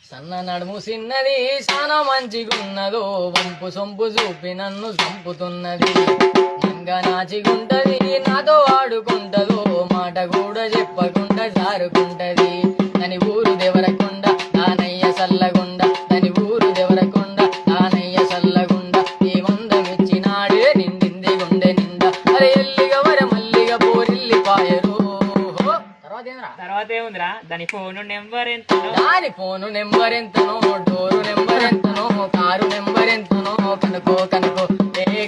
సన్న నడుము సిన్నది చాలా మంచిగున్నదో వంపు సొంపు చూపి నన్ను చంపుతున్నది నంగా నాచిగుంటది నాతో ఆడుకుంటదో మాట కూడా చెప్పకుండా జారుకుంటది దాని ఊరు దేవరకొండ దానయ్య సల్లగుండ దాని ఊరు దేవరకొండ దానయ్య సల్లగుండ ఈ మందమిచ్చినాడే నిండింది గుండె నిండా అరే ఎల్లిగ వర మల్లిగ పోరిల్లి పాయరు తర్వాత ఏముందిరా దాని ఫోన్ నెంబర్ ఎంతనో దాని ఫోను నెంబర్ ఎంతనో డోరు నెంబర్ ఎంతనో కారు నెంబర్ ఎంతనో కనుకో కనుకో ఏ